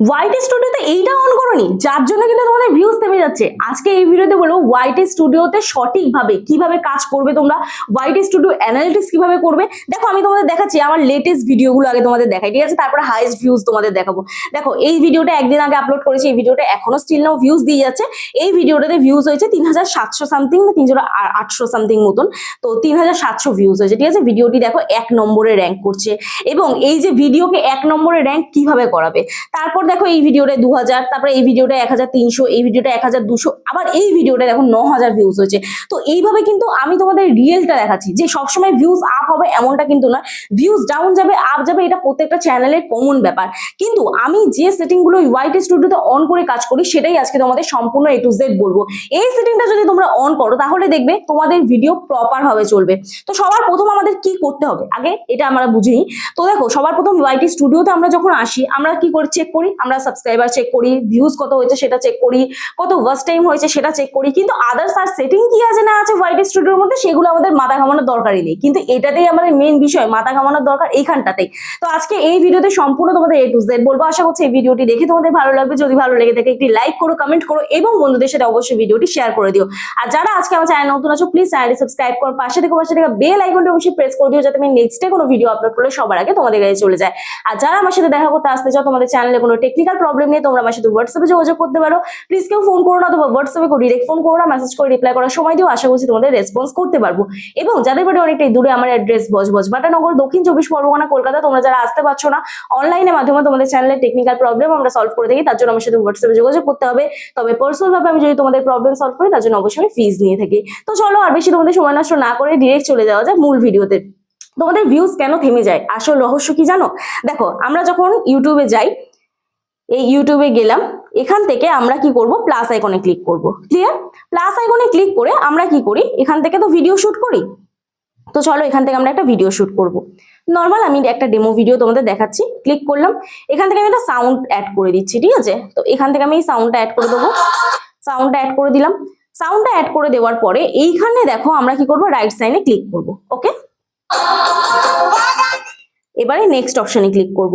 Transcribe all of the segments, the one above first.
ওয়াইটি স্টুডিওতে এইটা অন করোনি, যার জন্য কিন্তু তোমাদের ভিউজ থেমে যাচ্ছে। আজকে এই ভিডিওতে বলবো ওয়াইটি স্টুডিওতে সঠিকভাবে কিভাবে কাজ করবে তোমরা, ওয়াইটি স্টুডিও অ্যানালিটিক্স কিভাবে করবে। দেখো আমি তোমাদের দেখাচ্ছি আমার লেটেস্ট ভিডিওগুলো আগে তোমাদের দেখাই, ঠিক আছে? তারপরে হাইয়েস্ট ভিউজ তোমাদের দেখাবো। দেখো এই ভিডিওটা একদিন আগে আপলোড করেছি, এই ভিডিওটা এখনো স্টিল নাও ভিউজ দিয়ে যাচ্ছে। এই ভিডিওটাতে ভিউজ হয়েছে 3700 সামথিং, 3800 সামথিং মতন, তো 3700 ভিউজ হয়েছে, ঠিক আছে? ভিডিওটি দেখো 1 নম্বরে র্যাঙ্ক করছে। এবং এই যে ভিডিওকে 1 নম্বরে র্যাঙ্ক কিভাবে করাবে, তারপর দেখো এই ভিডিওটা 2000, তারপরে এই ভিডিওটা 1300, এই ভিডিওটা 1200, আবার এই ভিডিওটা দেখো 9000 ভিউজ হয়েছে। তো এইভাবে কিন্তু আমি তোমাদের রিয়েলটা দেখাচ্ছি যে সবসময় ভিউজ আপ হবে এমনটা কিন্তু নয়, ভিউজ ডাউন যাবে আপ যাবে, এটা প্রত্যেকটা চ্যানেলের কমন ব্যাপার। কিন্তু আমি যে সেটিংগুলো ওয়াইটি স্টুডিওতে অন করে কাজ করি সেটাই আজকে তোমাদের সম্পূর্ণ A to Z বলবো। এই সেটিংটা যদি তোমরা অন করো তাহলে দেখবে তোমাদের ভিডিও প্রপার ভাবে চলবে। তো সবার প্রথম আমাদের কি করতে হবে আগে এটা আমরা বুঝি। তো দেখো সবার প্রথম ওয়াইটি স্টুডিওতে আমরা যখন আসি আমরা কি করে চেক করি, আমরা সাবস্ক্রাইবার চেক করি, ভিউজ কত হয়েছে সেটা চেক করি, কত ওয়াচ টাইম হয়েছে সেটা চেক করি। কিন্তু আদার্স আর সেটিং কি আছে না আছে ওয়াইটি স্টুডিওর মধ্যে সেগুলো আমাদের মাথা ঘামানোর দরকারই নেই, কিন্তু এটাতেই আমাদের মেইন বিষয়, মাথা ঘামানোর দরকার এইখানটাতেই। তো আজকে এই ভিডিওতে সম্পূর্ণ তোমাদের A to Z বলবো। আশা করছি এই ভিডিওটি দেখে তোমাদের ভালো লাগবে। যদি ভালো লেগে থাকে একটি লাইক করো, কমেন্ট করো এবং বন্ধুদের সাথে অবশ্যই ভিডিওটি শেয়ার করে দিও। আর যারা আজকে আমার চ্যানেল নতুন আছো প্লিজ চ্যানেলটি সাবস্ক্রাইব করো, পাশে থেকে বেল আইকনটি অবশ্যই প্রেস করে দিও যাতে আমি নেক্সটে কোনো ভিডিও আপলোড করলে সবার আগে তোমাদের কাছে চলে যায়। আর যারা আমার সাথে দেখা করতে আসতে চাও, তোমাদের চ্যানেলে কোনো টেকনিক্যাল প্রবলেম নিয়ে তোমরা আমার সাথে হোয়াটসঅ্যাপে যোগাযোগ করতে পারো। প্লিজ কেউ ফোন করো না, অথবা হোয়াটসঅ্যাপে ডিরেক্ট ফোন করো না, মেসেজ করে রিপ্লাই করার সময় দিও। আশা করছি তোমাদের রেসপন্স করতে পারবো। এবং যাদের বাড়ি অনেকটাই দূরে, আমার অ্যাড্রেস বজবজবাটানগর, দক্ষিণ 24 পরগনা, কলকাতা। তোমরা যারা আসতে পারছো না, অনলাইনের মাধ্যমে তোমাদের চ্যানেলের টেকনিক্যাল প্রবলেম আমরা সলভ করে থাকি, তার জন্য আমার সাথে হোয়াটসঅ্যাপে যোগাযোগ করতে হবে। তবে পার্সোনাল ভাবে আমি যদি তোমাদের প্রবলেম সলভ করি তার জন্য অবশ্যই আমি ফিজ নিয়ে থাকি। তো চলো আর বেশি তোমাদের সময় নষ্ট না করে ডিরেক্ট চলে যাওয়া যায় মূল ভিডিওতে। তোমাদের ভিউজ কেন থেমে যায়, আসল রহস্য কি জানো? দেখো আমরা যখন ইউটিউবে যাই, এই ইউটিউবে গেলাম, এখান থেকে আমরা কি করব, প্লাস আইকনে ক্লিক করব। ক্লিয়ার? প্লাস আইকনে ক্লিক করে আমরা কি করি, এখান থেকে তো ভিডিও শুট করি। তো চলো এখান থেকে আমরা একটা ভিডিও শুট করব। নর্মাল আমি একটা ডেমো ভিডিও তোমাদের দেখাচ্ছি। ক্লিক করলাম, এখান থেকে আমি একটা সাউন্ড অ্যাড করে দিচ্ছি, ঠিক আছে? তো এখান থেকে আমি এই সাউন্ডটা অ্যাড করে দেবো। সাউন্ডটা অ্যাড করে দিলাম। সাউন্ডটা অ্যাড করে দেওয়ার পরে এইখানে দেখো আমরা কি করব, রাইট সাইডে ক্লিক করব। ওকে, এবারে নেক্সট অপশনে ক্লিক করব।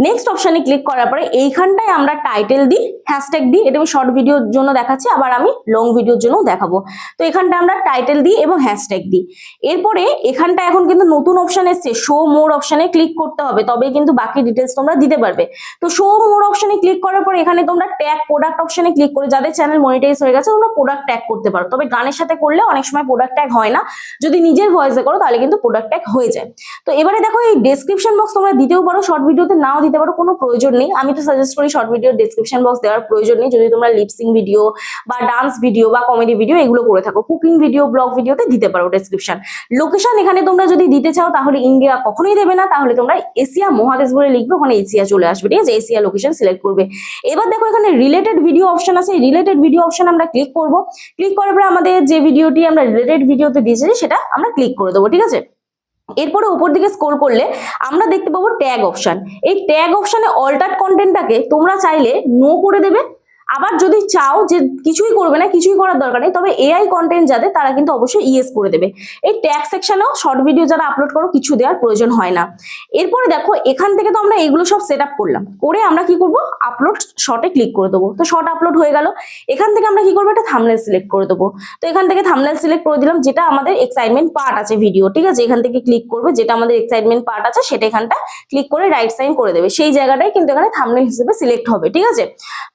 নেক্সট অপশনে ক্লিক করার পরে এইখানটায় আমরা টাইটেল দিই, হ্যাশট্যাগ দিই। এটা আমি শর্ট ভিডিওর জন্য দেখাচ্ছি, আবার আমি লং ভিডিওর জন্য দেখাবো। তো এখানটা আমরা টাইটেল দিই এবং হ্যাশট্যাগ দিই। এরপরে এখানটা এখন কিন্তু নতুন অপশন এসছে, শো মোর অপশনে ক্লিক করতে হবে, তবে কিন্তু বাকি ডিটেলস তোমরা দিতে পারবে। তো শো মোর অপশনে ক্লিক করার পরে এখানে তোমরা ট্যাগ প্রোডাক্ট অপশনে ক্লিক করে, যাদের চ্যানেল মনিটাইজ হয়ে গেছে তোমরা প্রোডাক্ট ট্যাগ করতে পারো। তবে গানের সাথে করলে অনেক সময় প্রোডাক্ট ট্যাগ হয় না, যদি নিজের ভয়েসে করো তাহলে কিন্তু প্রোডাক্ট ট্যাগ হয়ে যায়। তো এবারে দেখো এই ডেসক্রিপশন বক্স তোমরা দিতেও পারো, শর্ট ভিডিওতে নাও দিতে পারো, কোনো প্রয়োজন নেই। আমি তো সাজেস্ট করি শর্ট ভিডিও ডেসক্রিপশন বক্স দেওয়ার প্রয়োজন নেই যদি তোমরা লিপসিং ভিডিও বা ডান্স ভিডিও বা কমেডি ভিডিও এগুলো করে থাকো। কুকিং ভিডিও, ব্লগ ভিডিওতে দিতে পারো ডেসক্রিপশন। লোকেশন এখানে তোমরা যদি দিতে চাও তাহলে ইন্ডিয়া কখনোই দেবে না, তাহলে তোমরা এশিয়া মহাদেশ বলে লিখবে, ওখানে এশিয়া চলে আসবে, ঠিক আছে? এশিয়া লোকেশন সিলেক্ট করবে। এবার দেখো এখানে রিলেটেড ভিডিও অপশন আছে, রিলেটেড ভিডিও অপশন আমরা ক্লিক করব। ক্লিক করার পরে আমাদের যে ভিডিওটি আমরা রিলেটেড ভিডিওতে দিয়েছি সেটা আমরা ক্লিক করে দেবো, ঠিক আছে? এরপরে উপর দিকে স্ক্রল করলে আমরা দেখতে পাবো ট্যাগ অপশন। এই ট্যাগ অপশনে অল্টার কন্টেন্টটাকে তোমরা চাইলে নো করে দেবে, আবার যদি চাও যে কিছুই করবে না, কিছুই করার দরকার নেই, তবে এআই কন্টেন্ট যাদের তারা কিন্তু অবশ্যই ইয়েস করে দেবে। এই ট্যাগ সেকশনেও শর্ট ভিডিও যারা আপলোড করো কিছু দেওয়ার প্রয়োজন হয় না। এরপরে দেখো এখান থেকে তো আমরা এগুলো সব সেট আপ করলাম, করে আমরা কি করব, আপলোড শর্টে ক্লিক করে দেবো। তো শর্ট আপলোড হয়ে গেল। এখান থেকে আমরা কি করবো, একটা থাম্বনেল সিলেক্ট করে দেবো। তো এখান থেকে থাম্বনেল সিলেক্ট করে দিলাম, যেটা আমাদের এক্সাইটমেন্ট পার্ট আছে ভিডিও, ঠিক আছে? এখান থেকে ক্লিক করবে, যেটা আমাদের এক্সাইটমেন্ট পার্ট আছে সেটা এখানটা ক্লিক করে রাইট সাইন করে দেবে, সেই জায়গাটাই কিন্তু এখানে থাম্বনেল হিসেবে সিলেক্ট হবে, ঠিক আছে?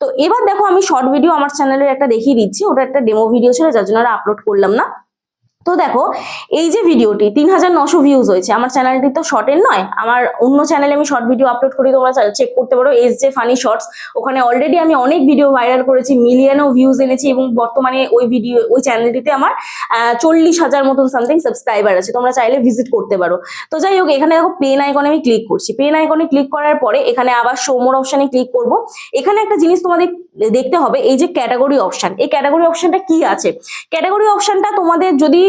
তো এবার দেখো আমি শর্ট ভিডিও আমার চ্যানেলের একটা দেখিয়ে দিচ্ছি, ওটা একটা ডেমো ভিডিও ছিল যার জন্য আপলোড করলাম না। তো দেখো এই যে ভিডিওটি 3900 ভিউজ হয়েছে, আমার চ্যানেলটি তো শর্টের নয়, আমার অন্য চ্যানেলে আমি শর্ট ভিডিও আপলোড করি, তোমরা চেক করতে পারো SJ ফানি শর্টস। ওখানে অলরেডি আমি অনেক ভিডিও ভাইরাল করেছি, মিলিয়নও ভিউজ এনেছি, এবং বর্তমানে ওই চ্যানেলটিতে আমার 40,000 মতন সামথিং সাবস্ক্রাইবার আছে, তোমরা চাইলে ভিজিট করতে পারো। তো যাই হোক এখানে দেখো পেন আইকনে আমি ক্লিক করছি। পেন আইকনে ক্লিক করার পরে এখানে আবার শো মোর অপশনে ক্লিক করব। এখানে একটা জিনিস তোমাদের দেখতে হবে, এই যে ক্যাটাগরি অপশন, এই ক্যাটাগরি অপশনটা কি আছে। ক্যাটাগরি অপশনটা তোমাদের যদি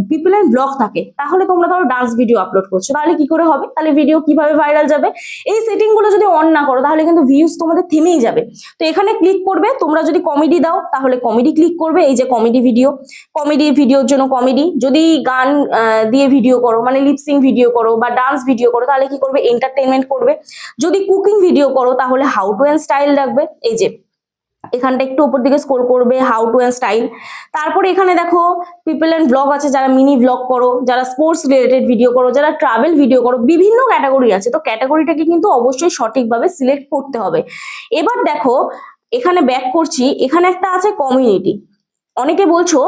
পিপল এন্ড ব্লগ থাকে, তাহলে তোমরা ধরো ডান্স ভিডিও আপলোড করছো, তাহলে কি করে হবে? তাহলে ভিডিও কিভাবে ভাইরাল যাবে? এই সেটিং গুলো যদি অন না করো তাহলে কিন্তু ভিউজ তোমাদের থেমেই যাবে। তো এখানে ক্লিক করবে, তোমরা যদি কমেডি দাও তাহলে কমেডি ক্লিক করবে, এই যে কমেডি ভিডিওর জন্য কমেডি। যদি গান দিয়ে ভিডিও করো মানে লিপসিং ভিডিও করো বা ডান্স ভিডিও করো তাহলে কি করবে? এন্টারটেনমেন্ট করবে। যদি কুকিং ভিডিও করো তাহলে হাউ টু এন্ড স্টাইল রাখবে, এই যে এখানটা একটু উপর দিকে স্ক্রল করবে, হাউ টু এন্ড স্টাইল। তারপরে এখানে দেখো পিপল এন্ড ব্লগ আছে, যারা মিনি ব্লগ করো, যারা স্পোর্টস রিলেটেড ভিডিও করো, যারা ট্রাভেল ভিডিও করো, বিভিন্ন ক্যাটাগরি আছে। তো ক্যাটাগরিটাকে কিন্তু অবশ্যই সঠিকভাবে সিলেক্ট করতে হবে। এবার দেখো এখানে ব্যাক করছি, এখানে একটা আছে কমিউনিটি। অনেকে বলছো,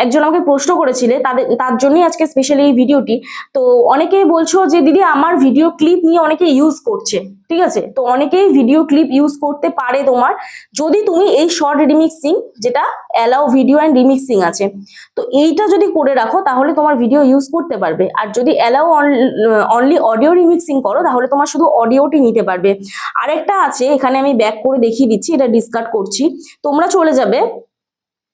একজন আমাকে প্রশ্ন করেছিলে, তার জন্যই আজকে স্পেশালি এই ভিডিওটি। তো অনেকেই বলছো যে দিদি আমার ভিডিও ক্লিপ নিয়ে অনেকে ইউজ করছে, ঠিক আছে? তো অনেকেই ভিডিও ক্লিপ ইউজ করতে পারে তোমার, যদি তুমি এই শর্ট রিমিক্সিং, যেটা অ্যালাউ ভিডিও অ্যান্ড রিমিক্সিং আছে, তো এইটা যদি করে রাখো তাহলে তোমার ভিডিও ইউজ করতে পারবে। আর যদি অ্যালাউ অনলি অডিও রিমিক্সিং করো তাহলে তোমার শুধু অডিওটি নিতে পারবে। আরেকটা আছে, এখানে আমি ব্যাক করে দেখিয়ে দিচ্ছি, এটা ডিসকার্ড করছি। তোমরা চলে যাবে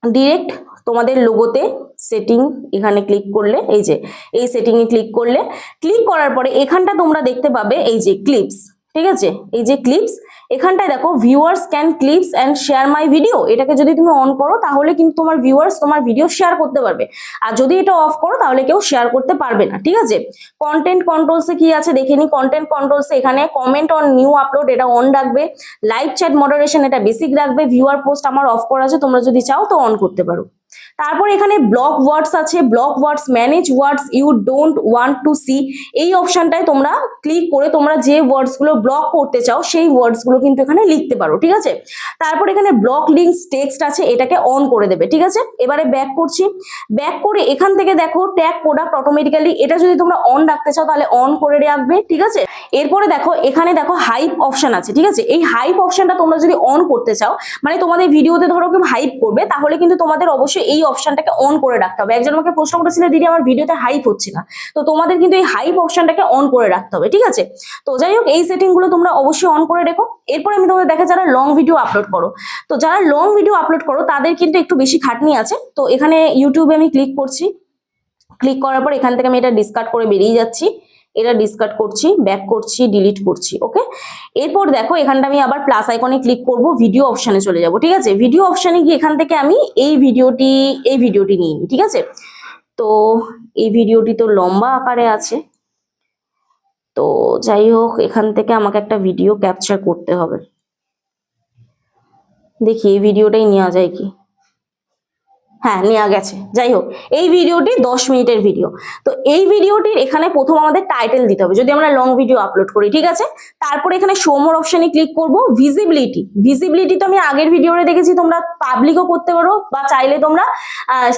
ডিরেক্ট তোমাদের লোগোতে, সেটিং, এখানে ক্লিক করলে, এই যে এই সেটিং এ ক্লিক করলে, ক্লিক করার পরে এখানটা তোমরা দেখতে পাবে এই যে ক্লিপস, ঠিক আছে? এই যে ক্লিপস, এখানটায় দেখো viewers can clips and share my video, এটাকে যদি তুমি অন করো তাহলে কিন্তু তোমার ভিউয়ার্স তোমার ভিডিও শেয়ার করতে পারবে। আর যদি এটা অফ করো তাহলে কেউ শেয়ার করতে পারবে না, ঠিক আছে? কন্টেন্ট কন্ট্রোলসে কি আছে দেখে নি। কন্টেন্ট কন্ট্রোলসে এখানে কমেন্ট অন নিউ আপলোড, এটা অন রাখবে। লাইভ চ্যাট মডারেশন, এটা বেসিক রাখবে। ভিউয়ার পোস্ট আমার অফ করা আছে, তোমরা যদি চাও তো অন করতে পারো। তারপর এখানে ব্লক ওয়ার্ডস আছে, block words, manage words you don't want to see, এই অপশনটায় তোমরা ক্লিক করে তোমরা যে ওয়ার্ডস গুলো ব্লক করতে চাও সেই ওয়ার্ডস গুলো কিন্তু এখানে লিখতে পারো, ঠিক আছে? তারপর এখানে ব্লক লিঙ্কস টেক্সট আছে, এটাকে অন করে দেবে, ঠিক আছে? এবারে ব্যাক করছি, ব্যাক করে এখান থেকে দেখো ট্যাগ প্রোডাক্ট অটোমেটিক্যালি, এটা যদি তোমরা অন রাখতে চাও তাহলে অন করে রাখবে, ঠিক আছে? এরপরে দেখো এখানে দেখো হাইপ অপশন আছে, ঠিক আছে? এই হাইপ অপশনটা তোমরা যদি অন করতে চাও, মানে তোমাদের ভিডিওতে ধরো কেউ হাইপ করবে, তাহলে কিন্তু তোমাদের অবশ্যই এই অপশনটাকে অন করে রাখতে হবে। একজন আমাকে প্রশ্ন করেছিল দিদি আমার ভিডিওতে হাইপ হচ্ছে না, তো তোমাদের কিন্তু এই হাইপ অপশনটাকে অন করে রাখতে হবে, ঠিক আছে? তো যাই হোক এই সেটিং গুলো তোমরা অবশ্যই অন করে রেখো। এরপর আমি তোমাদের দেখা যারা লং ভিডিও আপলোড করো, তো যারা লং ভিডিও আপলোড করো তাদের কিন্তু একটু বেশি খাটনি আছে। তো এখানে ইউটিউবে আমি ক্লিক করছি, ক্লিক করার পর এখান থেকে আমি এটা ডিসকার্ড করে বেরিয়ে যাচ্ছি, এটা ডিসকার্ড করছি, ব্যাক করছি, ডিলিট করছি, ওকে? এরপর দেখো এখানটা আমি আবার প্লাস আইকনে ক্লিক করব, ভিডিও অপশনে চলে যাব, ঠিক আছে? ভিডিও অপশনে গিয়ে এখান থেকে আমি এই ভিডিওটি নিয়ে নিই, ঠিক আছে? তো এই ভিডিওটি তো লম্বা আকারে আছে, তো যাই হোক এখান থেকে আমাকে একটা ভিডিও ক্যাপচার করতে হবে। দেখি এই ভিডিওটাই নেওয়া যায় কি। হ্যাঁ, নেওয়া গেছে। যাই হোক এই ভিডিওটি 10 মিনিটের ভিডিও। তো এই ভিডিওটির এখানে প্রথম আমাদের টাইটেল দিতে হবে যদি আমরা লং ভিডিও আপলোড করি, ঠিক আছে? তারপরে এখানে শো মোর অপশনে ক্লিক করব। ভিজিবিলিটি তো আমি আগের ভিডিওতে দেখেছি, তোমরা পাবলিকও করতে পারো বা চাইলে তোমরা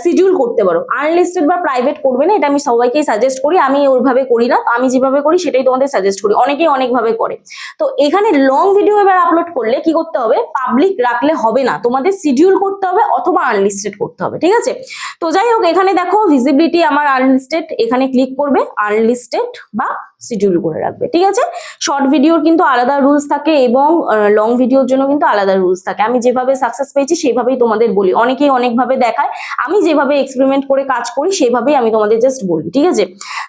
শিডিউল করতে পারো। আনলিস্টেড বা প্রাইভেট করবে না, এটা আমি সবাইকেই সাজেস্ট করি। আমি ওইভাবে করি না, তো আমি যেভাবে করি সেটাই তোমাদের সাজেস্ট করি, অনেকেই অনেকভাবে করে। তো এখানে লং ভিডিও এবার আপলোড করলে কি করতে হবে? পাবলিক রাখলে হবে না, তোমাদের শিডিউল করতে হবে অথবা আনলিস্টেড করতে হবে, ঠিক আছে? তো যাই হোক এখানে দেখো ভিজিবিলিটি আমার আনলিস্টেড, এখানে ক্লিক করবে, আনলিস্টেড বা শিডিউল করে রাখবে, ঠিক আছে? শর্ট ভিডিওর কিন্তু আলাদা রুলস থাকে এবং লং ভিডিওর জন্য কিন্তু আলাদা রুলস থাকে। আমি যেভাবে সাকসেস পেয়েছি সেভাবেই তোমাদের বলি, অনেকেই অনেকভাবে দেখায়, আমি যেভাবে এক্সপেরিমেন্ট করে কাজ করি সেভাবেই আমি তোমাদের জাস্ট বলি, ঠিক আছে?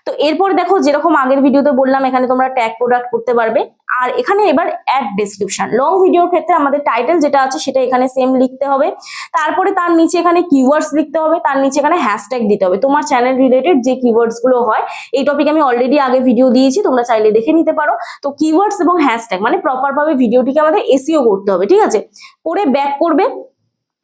তো এরপর দেখো যেরকম আগের ভিডিওতে বললাম এখানে তোমরা ট্যাগ প্রোডাক্ট করতে পারবে। আর এখানে এবার অ্যাড ডেসক্রিপশন, লং ভিডিওর ক্ষেত্রে আমাদের টাইটেল যেটা আছে সেটা এখানে সেম লিখতে হবে। তারপরে তার নিচে এখানে কিওয়ার্ডস লিখতে হবে, তার নিচে এখানে হ্যাশট্যাগ দিতে হবে তোমার চ্যানেল রিলেটেড যে কিওয়ার্ডস গুলো হয়। এই টপিক আমি অলরেডি আগে ভিডিও দিয়েছি, তোমরা চাইলে দেখে নিতে পারো। তো কিওয়ার্ডস এবং হ্যাশট্যাগ মানে প্রপার ভাবে ভিডিওটিকে আমাদের এসইও করতে হবে, ঠিক আছে? করে ব্যাক করবে।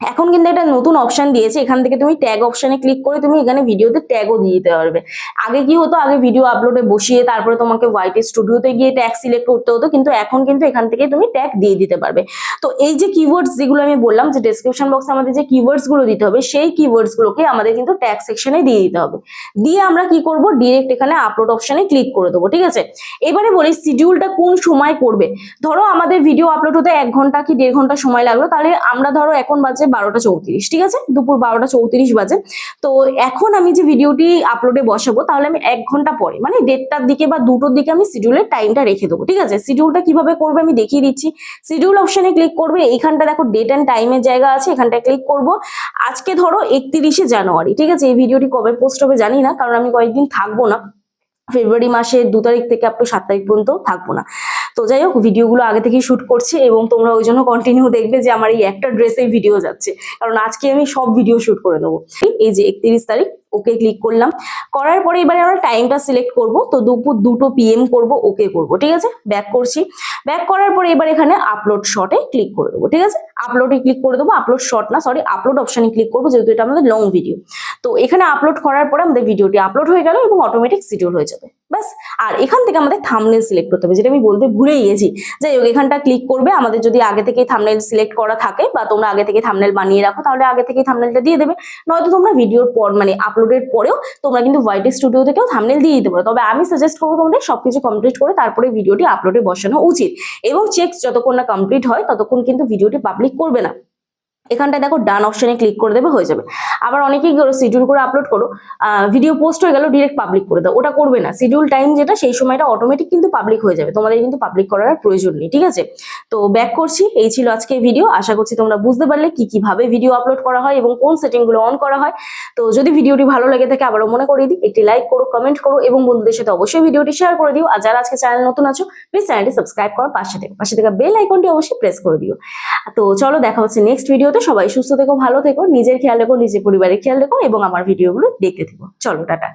এখন কিন্তু একটা নতুন অপশন দিয়েছে, এখান থেকে তুমি ট্যাগ অপশনে ক্লিক করে তুমি এখানে ভিডিওতে ট্যাগও দিয়ে দিতে পারবে। আগে কি হতো, আগে ভিডিও আপলোডে বসিয়ে তারপরে তোমাকে ওয়াইটি স্টুডিওতে গিয়ে ট্যাগ সিলেক্ট করতে হতো, কিন্তু এখন কিন্তু এখান থেকে তুমি ট্যাগ দিয়ে দিতে পারবে। তো এই যে কিওয়ার্ডস যেগুলো আমি বললাম যে ডেসক্রিপশন বক্সে আমাদের যে কিওয়ার্ডস গুলো দিতে হবে, সেই কিওয়ার্ডস গুলোকে আমাদের কিন্তু ট্যাগ সেকশনে দিয়ে দিতে হবে। দিয়ে আমরা কি করব, ডিরেক্ট এখানে আপলোড অপশনে ক্লিক করে দেবো, ঠিক আছে? এবারে বলি শিডিউলটা কোন সময় করবে। ধরো আমাদের ভিডিও আপলোড হতে 1 ঘন্টা কি 1.5 ঘন্টা সময় লাগলো, তাহলে আমরা ধরো এখন বাজে 12:34, ঠিক আছে, দুপুর 12:34 বাজে। তো এখন আমি যে ভিডিওটি আপলোডে বসাবো তাহলে আমি 1 ঘন্টা পরে মানে 1:30টার দিকে বা 2টোর দিকে আমি শিডিউলের টাইমটা রেখে দেবো, ঠিক আছে। শিডিউলটা কিভাবে করবে আমি দেখিয়ে দিচ্ছি। শিডিউল অপশনে ক্লিক করবে, এইখানটা দেখো ডেট অ্যান্ড টাইমের জায়গা আছে, এখানটায় ক্লিক করব। আজকে ধরো 31শে জানুয়ারি, ঠিক আছে। এই ভিডিওটি কবে পোস্ট হবে জানি না, কারণ আমি কয়েকদিন থাকবো না, ফেব্রুয়ারি মাসের 2 তারিখ থেকে আপ টু 7 তারিখ পর্যন্ত থাকবো না। তো যাই হোক, ভিডিওগুলো আগে থেকেই শুট করছি এবং তোমরা ওই জন্য কন্টিনিউ দেখবে যে আমার এই একটা ড্রেসেই ভিডিও যাচ্ছে, কারণ আজকে আমি সব ভিডিও শুট করে নেবো। এই যে 31 তারিখ, ওকে ক্লিক করলাম। করার পরে এবারে আমরা টাইমটা সিলেক্ট করব, তো দুপুর 2টো PM করব, ওকে করব, ঠিক আছে। ব্যাক করছি, ব্যাক করার পরে এবার এখানে আপলোড শর্টে ক্লিক করে দেবো, ঠিক আছে। আপলোডে ক্লিক করে দেবো, আপলোড শর্ট না সরি আপলোড অপশনে ক্লিক করবো, যেহেতু এটা আমাদের লং ভিডিও। তো এখানে আপলোড করার পরে আমাদের ভিডিওটি আপলোড হয়ে গেল এবং অটোমেটিক শিডিউল হয়ে যাবে, ব্যাস। আর এখান থেকে আমাদের থাম্বনেল সিলেক্ট করতে হবে, যেটা আমি বলতে ভুলেই গেছি। যাই হোক, এখানটা ক্লিক করবে, আমাদের যদি আগে থেকেই থাম্বনেল সিলেক্ট করা থাকে বা তোমরা আগে থেকে থাম্বনেল বানিয়ে রাখো তাহলে আগে থেকেই থাম্বনেলটা দিয়ে দেবে, নয়তো তোমরা ভিডিওর পর মানে আপলোডের পরেও তোমরা কিন্তু ওয়াইটি স্টুডিও থেকেও থাম্বনেল দিয়ে দিতে পারো। তবে আমি সাজেস্ট করবো তোমাদের সবকিছু কমপ্লিট করে তারপরে ভিডিওটি আপলোডে বসানো উচিত, এবং চেক যতক্ষণ না কমপ্লিট হয় ততক্ষণ কিন্তু ভিডিওটি পাবলিক করবে না। এখানটায় দেখো ডান অপশনে ক্লিক করে দেবে, হয়ে যাবে। আবার অনেকেই করো শিডিউল করে আপলোড করো, ভিডিও পোস্ট হয়ে গেল ডিরেক্ট পাবলিক করে দাও, ওটা করবে না। শিডিউল টাইম যেটা সেই সময়টা অটোমেটিক কিন্তু পাবলিক হয়ে যাবে, তোমাদের কিন্তু পাবলিক করার প্রয়োজন নেই, ঠিক আছে। তো ব্যাক করছি, এই ছিল আজকে ভিডিও। আশা করছি তোমরা বুঝতে পারলে কিভাবে ভিডিও আপলোড করা হয় এবং কোন সেটিংগুলো অন করা হয়। তো যদি ভিডিওটি ভালো লেগে থাকে আবারও মনে করিয়ে দিই, একটি লাইক করো, কমেন্ট করো এবং বন্ধুদের সাথে অবশ্যই ভিডিওটি শেয়ার করে দিও। আর যারা আজকে চ্যানেল নতুন আছো প্লিজ চ্যানেলটি সাবস্ক্রাইব করার পাশে থেকে বেল আইকনটি অবশ্যই প্রেস করে দিও। তো চলো, দেখা হচ্ছে নেক্সট ভিডিওতে। সবাই সুস্থ থেকো, ভালো থেকো, নিজের খেয়াল রেখো, নিজের পরিবারের খেয়াল রেখো এবং আমার ভিডিওগুলো দেখতে থেকো। চলো, টাটা।